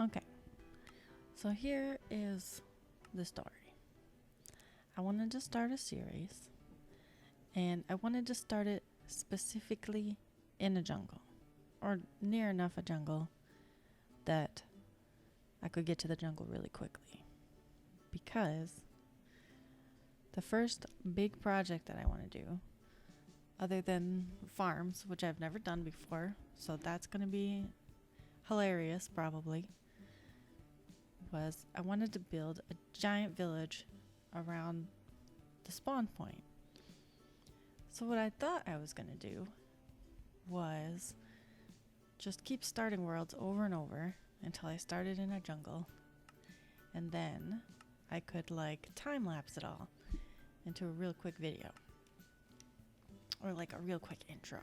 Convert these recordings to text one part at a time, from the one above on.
Okay, so here is the story. I wanted to start a series, and I wanted to start it specifically in a jungle, or near enough a jungle that I could get to the jungle really quickly. Because the first big project that I want to do, other than farms, which I've never done before, so that's going to be hilarious probably, was I wanted to build a giant village around the spawn point. So what I thought I was going to do was just keep starting worlds over and over until I started in a jungle, and then I could like time lapse it all into a real quick video, or like a real quick intro,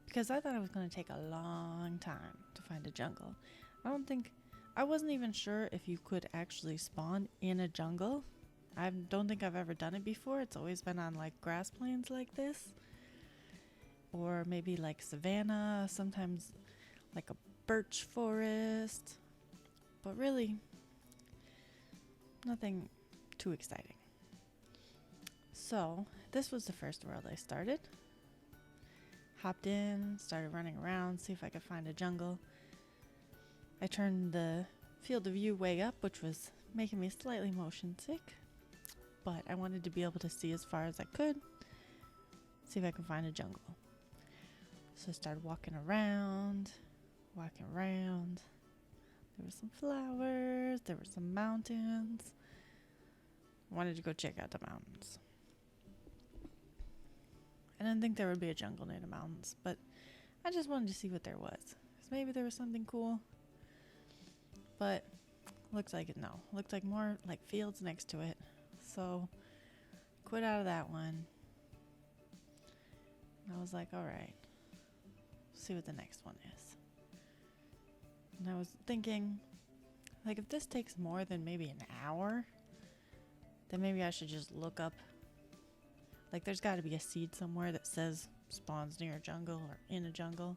because I thought it was going to take a long time to find a jungle. I wasn't even sure if you could actually spawn in a jungle. I don't think I've ever done it before. It's always been on like grass plains like this, or maybe like savanna, sometimes like a birch forest, but really nothing too exciting. So this was the first world I started. Hopped in, started running around, see if I could find a jungle. I turned the field of view way up, which was making me slightly motion sick, but I wanted to be able to see as far as I could, see if I could find a jungle. So I started walking around. There were some flowers, there were some mountains. I wanted to go check out the mountains. I didn't think there would be a jungle near the mountains, but I just wanted to see what there was. 'Cause maybe there was something cool. But looks like it, no. Looked like more like fields next to it. So quit out of that one. And I was like, alright, see what the next one is. And I was thinking, like, if this takes more than maybe an hour, then maybe I should just look up. Like, there's got to be a seed somewhere that says spawns near a jungle or in a jungle.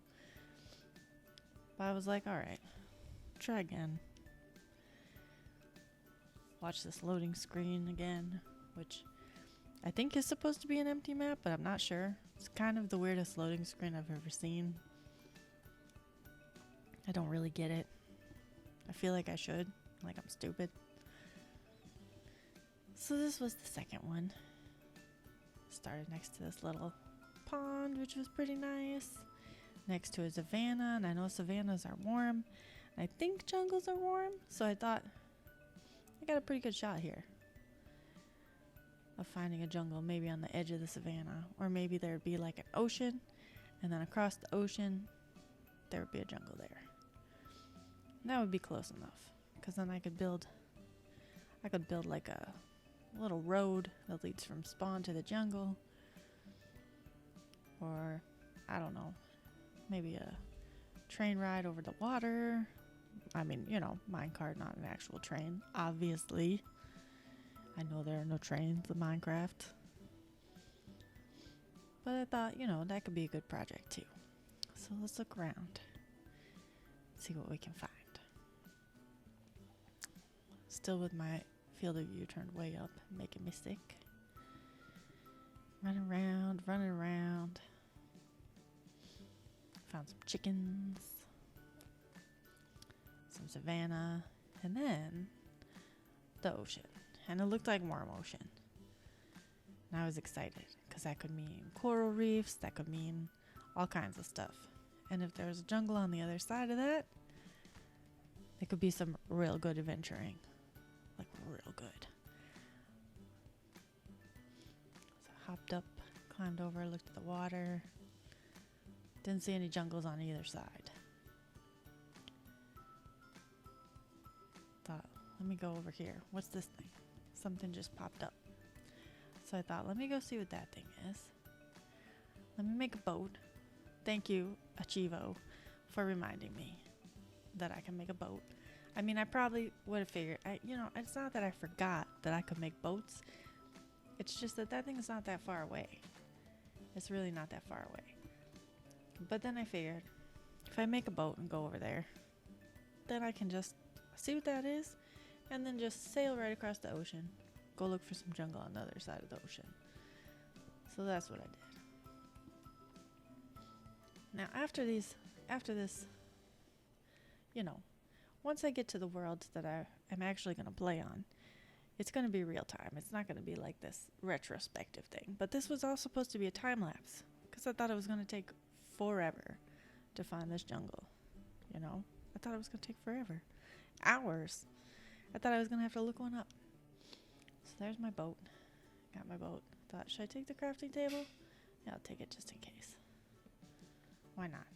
But I was like, alright, try again. Watch this loading screen again, which I think is supposed to be an empty map, but I'm not sure. It's kind of the weirdest loading screen I've ever seen. I don't really get it. I feel like I should, like I'm stupid. So this was the second one. Started next to this little pond, which was pretty nice. Next to a savanna, and I know savannas are warm. I think jungles are warm, so I thought I got a pretty good shot here of finding a jungle, maybe on the edge of the savanna, or maybe there'd be like an ocean, and then across the ocean there would be a jungle there. And that would be close enough, because then I could build like a little road that leads from spawn to the jungle, or I don't know, maybe a train ride over the water. I mean, minecart, not an actual train, obviously. I know there are no trains in Minecraft. But I thought, that could be a good project too. So let's look around, see what we can find. Still with my field of view turned way up, making me sick. Running around. Found some chickens, some savanna, and then the ocean. And it looked like warm ocean. And I was excited because that could mean coral reefs, that could mean all kinds of stuff. And if there was a jungle on the other side of that, it could be some real good adventuring. Like real good. So I hopped up, climbed over, looked at the water. Didn't see any jungles on either side. Thought, let me go over here. What's this thing? Something just popped up. So I thought, let me go see what that thing is. Let me make a boat. Thank you, Achivo, for reminding me that I can make a boat. I mean, I probably would have figured, it's not that I forgot that I could make boats. It's just that thing is not that far away. It's really not that far away. But then I figured, if I make a boat and go over there, then I can just see what that is and then just sail right across the ocean. Go look for some jungle on the other side of the ocean. So that's what I did. Now after this, you know, once I get to the worlds that I'm actually going to play on, it's going to be real time. It's not going to be like this retrospective thing. But this was all supposed to be a time lapse because I thought it was going to take forever to find this jungle. You know, I thought it was going to take forever. Hours. I thought I was going to have to look one up. So there's my boat. Got my boat. Thought, should I take the crafting table? Yeah, I'll take it just in case. Why not?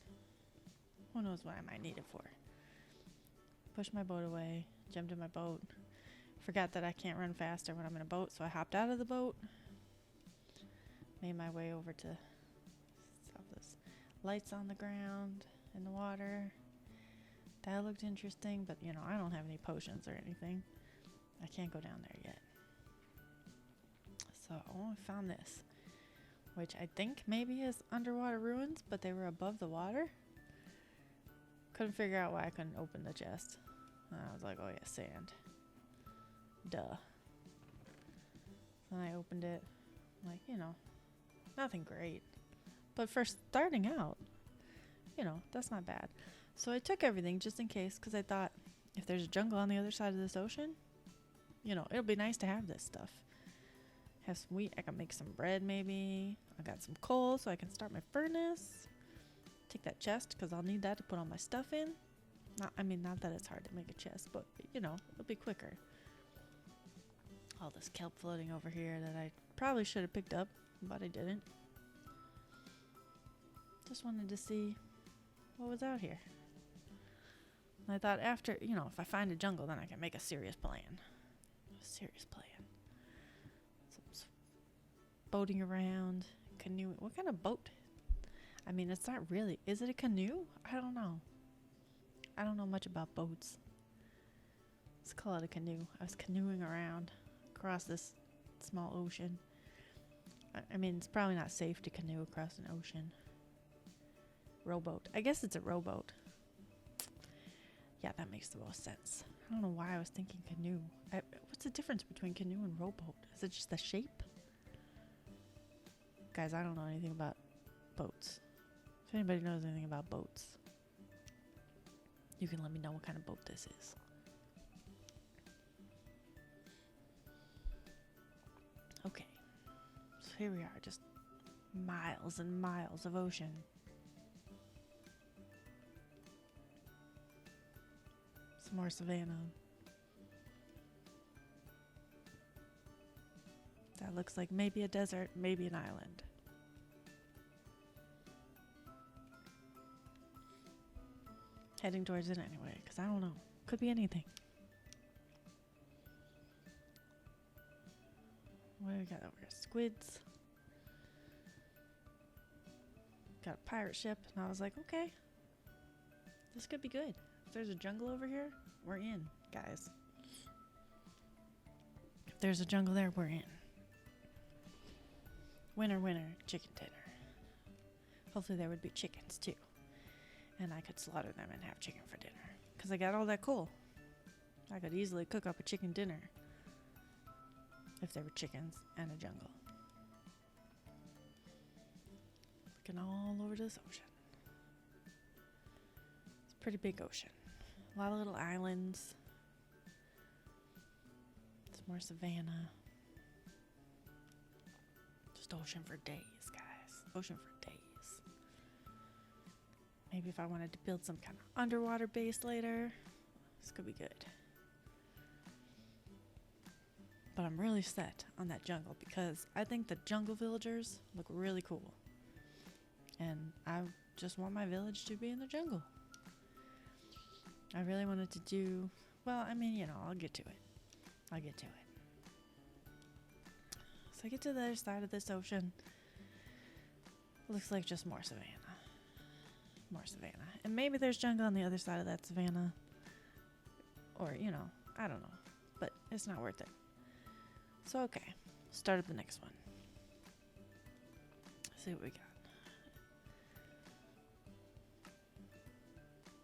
Who knows what I might need it for. Pushed my boat away. Jumped in my boat. Forgot that I can't run faster when I'm in a boat, so I hopped out of the boat. Made my way over to this lights on the ground in the water. That looked interesting, but you know, I don't have any potions or anything. I can't go down there yet. So I found this, which I think maybe is underwater ruins, but they were above the water. Couldn't figure out why I couldn't open the chest. And I was like, oh yeah, sand. Duh. Then I opened it. Like, you know, nothing great. But for starting out, you know, that's not bad. So I took everything just in case, because I thought if there's a jungle on the other side of this ocean, you know, it'll be nice to have this stuff. Have some wheat. I can make some bread maybe. I got some coal so I can start my furnace. Take that chest because I'll need that to put all my stuff in. Not that it's hard to make a chest, but you know, it'll be quicker. All this kelp floating over here that I probably should have picked up, but I didn't. Just wanted to see what was out here. And I thought after, you know, if I find a jungle, then I can make a serious plan. A serious plan. Some boating around, canoeing. What kind of boat? I mean, it's not really. Is it a canoe? I don't know. I don't know much about boats. Let's call it a canoe. I was canoeing around across this small ocean. I mean, it's probably not safe to canoe across an ocean. Rowboat. I guess it's a rowboat. Yeah, that makes the most sense. I don't know why I was thinking canoe. What's the difference between canoe and rowboat? Is it just the shape? Guys, I don't know anything about boats. If anybody knows anything about boats, you can let me know what kind of boat this is. Okay. So here we are, just miles and miles of ocean. Some more savanna. That looks like maybe a desert, maybe an island. Heading towards it anyway, because I don't know. Could be anything. What do we got over here? Squids. Got a pirate ship, and I was like, okay. This could be good. If there's a jungle over here, we're in, guys. If there's a jungle there, we're in. Winner, winner, chicken dinner. Hopefully there would be chickens too. And I could slaughter them and have chicken for dinner. Because I got all that coal. I could easily cook up a chicken dinner. If there were chickens and a jungle. Looking all over this ocean. It's a pretty big ocean. A lot of little islands. Some more savanna. Just ocean for days, guys. Ocean for days. Maybe if I wanted to build some kind of underwater base later, this could be good. But I'm really set on that jungle because I think the jungle villagers look really cool. And I just want my village to be in the jungle. I really wanted to do, well, I mean, you know, I'll get to it. So I get to the other side of this ocean. Looks like just more savanna. More savanna. And maybe there's jungle on the other side of that savanna. Or, you know, I don't know. But it's not worth it. So, okay. Start up the next one. See what we got.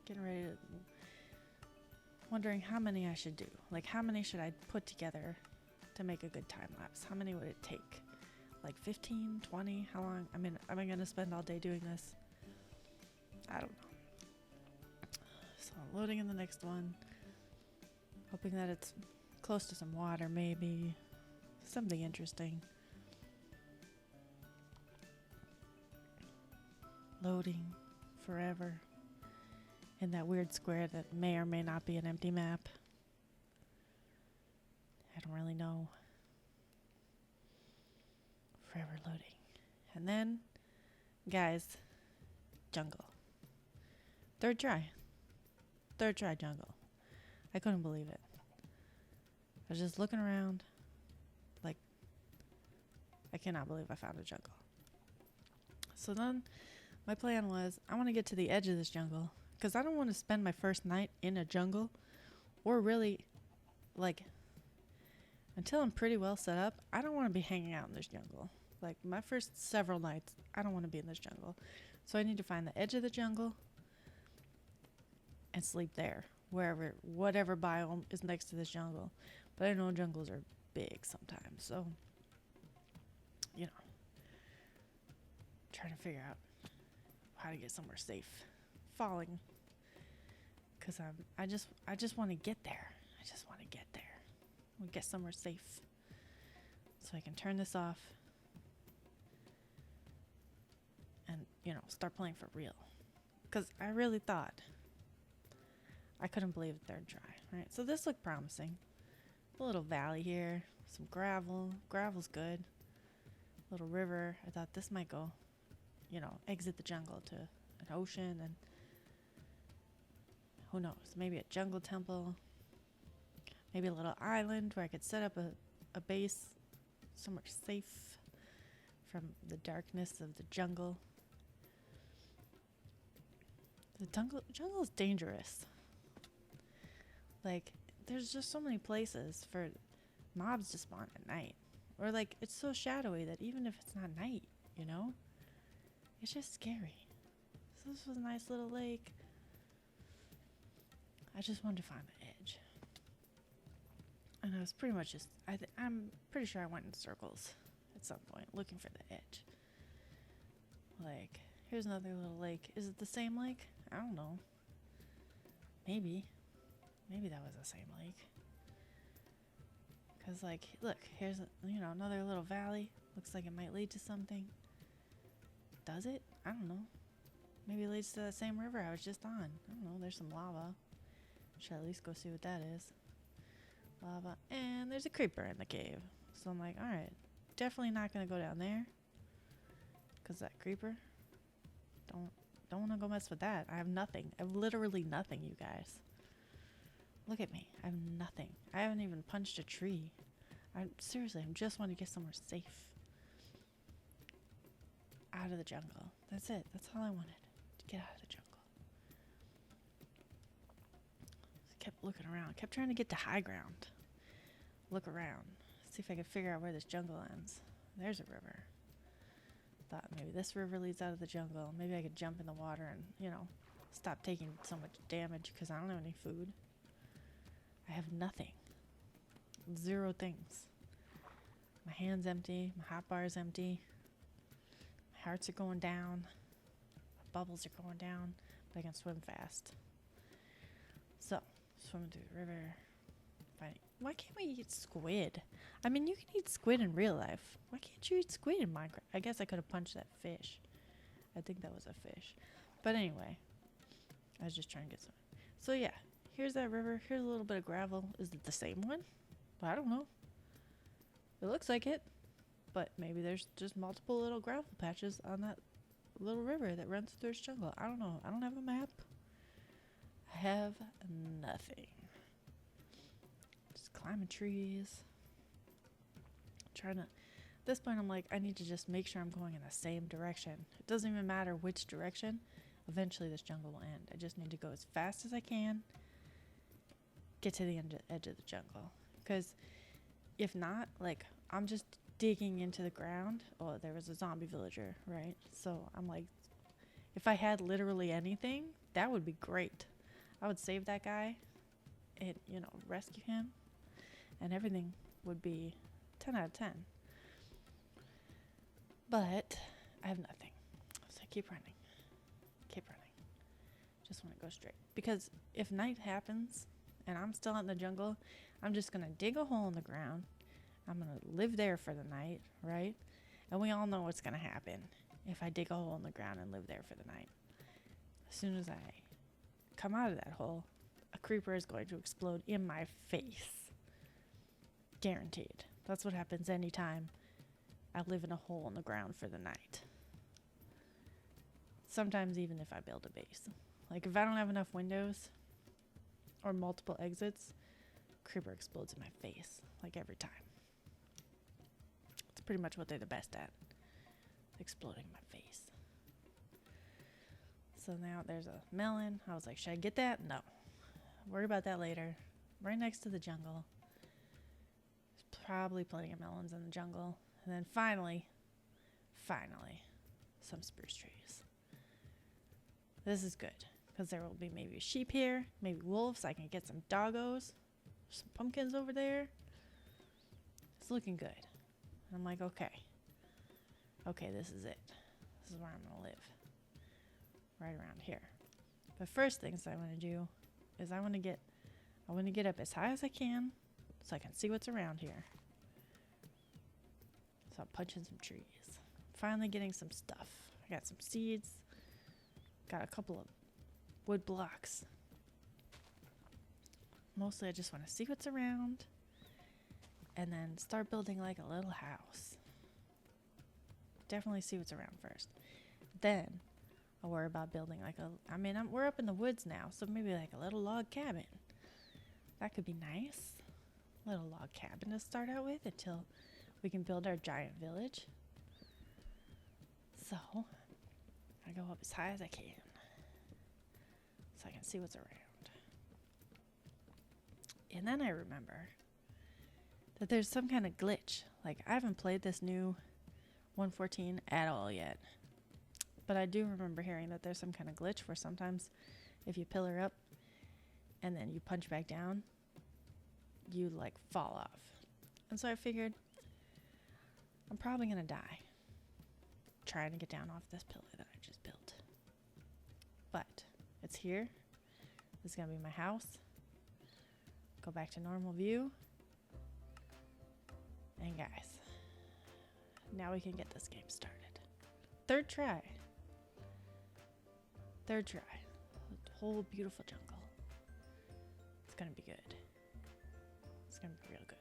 Getting ready to wondering how many I should do. Like, how many should I put together to make a good time lapse? How many would it take? Like 15, 20? How long? I mean, am I going to spend all day doing this? I don't know. So I'm loading in the next one. Hoping that it's close to some water, maybe. Something interesting. Loading forever in that weird square that may or may not be an empty map. I don't really know. Forever loading. And then, guys, jungle. Third try jungle. I couldn't believe it. I was just looking around like, I cannot believe I found a jungle. So then my plan was, I want to get to the edge of this jungle because I don't want to spend my first night in a jungle, or really, like, until I'm pretty well set up, I don't want to be hanging out in this jungle. Like, my first several nights, I don't want to be in this jungle. So I need to find the edge of the jungle and sleep there, whatever biome is next to this jungle. But I know jungles are big sometimes, so, you know, trying to figure out how to get somewhere safe. Falling, because I just want to get there. I just want to get there. We'll get somewhere safe so I can turn this off and, you know, start playing for real. Because I really thought, I couldn't believe the third try. Right, so this looked promising. A little valley here, some gravel. Gravel's good. Little river. I thought this might go, you know, exit the jungle to an ocean, and who knows, maybe a jungle temple. Maybe a little island where I could set up a base somewhere safe from the darkness of the jungle. The jungle is dangerous. Like, there's just so many places for mobs to spawn at night. Or, like, it's so shadowy that even if it's not night, you know? It's just scary. So this was a nice little lake. I just wanted to find the edge. And I was pretty much just, I'm pretty sure I went in circles at some point looking for the edge. Like, here's another little lake. Is it the same lake? I don't know. Maybe that was the same lake. Because, like, look, here's, another little valley. Looks like it might lead to something. Does it? I don't know. Maybe it leads to the same river I was just on. I don't know. There's some lava. Should at least go see what that is. Lava. And there's a creeper in the cave. So I'm like, alright. Definitely not going to go down there. Because that creeper. Don't want to go mess with that. I have nothing. I have literally nothing, you guys. Look at me. I have nothing. I haven't even punched a tree. Seriously, I just want to get somewhere safe. Out of the jungle. That's it. That's all I wanted. To get out of the jungle. Just kept looking around. Kept trying to get to high ground. Look around. See if I could figure out where this jungle ends. There's a river. Thought maybe this river leads out of the jungle. Maybe I could jump in the water and, stop taking so much damage because I don't have any food. I have nothing. 0 things. My hand's empty. My hot bar's empty. My hearts are going down. My bubbles are going down. But I can swim fast. So, swimming through the river. Why can't we eat squid? I mean, you can eat squid in real life. Why can't you eat squid in Minecraft? I guess I could have punched that fish. I think that was a fish. But anyway, I was just trying to get some. So yeah, here's that river. Here's a little bit of gravel. Is it the same one? Well, I don't know. It looks like it. But maybe there's just multiple little gravel patches on that little river that runs through this jungle. I don't know. I don't have a map. I have nothing. Just climbing trees. At this point I'm like, I need to just make sure I'm going in the same direction. It doesn't even matter which direction. Eventually this jungle will end. I just need to go as fast as I can. Get to the edge of the jungle. Because if not, like, I'm just digging into the ground. Oh, there was a zombie villager, right? So I'm like, if I had literally anything, that would be great. I would save that guy and, rescue him, and everything would be 10 out of 10. But I have nothing. So I keep running. Just want to go straight. Because if night happens and I'm still out in the jungle, I'm just going to dig a hole in the ground. I'm going to live there for the night, right? And we all know what's going to happen if I dig a hole in the ground and live there for the night. As soon as I come out of that hole, a creeper is going to explode in my face. Guaranteed. That's what happens anytime I live in a hole in the ground for the night. Sometimes even if I build a base. Like if I don't have enough windows or multiple exits, creeper explodes in my face, like every time. It's pretty much what they're the best at. Exploding my face. So now there's a melon. I was like, should I get that? No. Worry about that later. Right next to the jungle. There's probably plenty of melons in the jungle. And then finally, some spruce trees. This is good, because there will be maybe sheep here, maybe wolves. I can get some doggos, some pumpkins over there. It's looking good. I'm like, okay, this is it. This is where I'm going to live, right around here. The first things I want to do is I want to get up as high as I can so I can see what's around here. So I'm punching some trees. Finally getting some stuff. I got some seeds. Got a couple of wood blocks. Mostly I just want to see what's around and then start building like a little house. Definitely see what's around first. Then I'll worry about building like we're up in the woods now, so maybe like a little log cabin. That could be nice. Little log cabin to start out with until we can build our giant village. So I go up as high as I can so I can see what's around. And then I remember that there's some kind of glitch. Like, I haven't played this new 1.14 at all yet. But I do remember hearing that there's some kind of glitch where sometimes if you pillar up and then you punch back down, you like fall off. And so I figured I'm probably going to die trying to get down off this pillar that I just built. But it's here. This is going to be my house. Go back to normal view. And guys, now we can get this game started. Third try. The whole beautiful jungle. It's going to be good. It's going to be real good.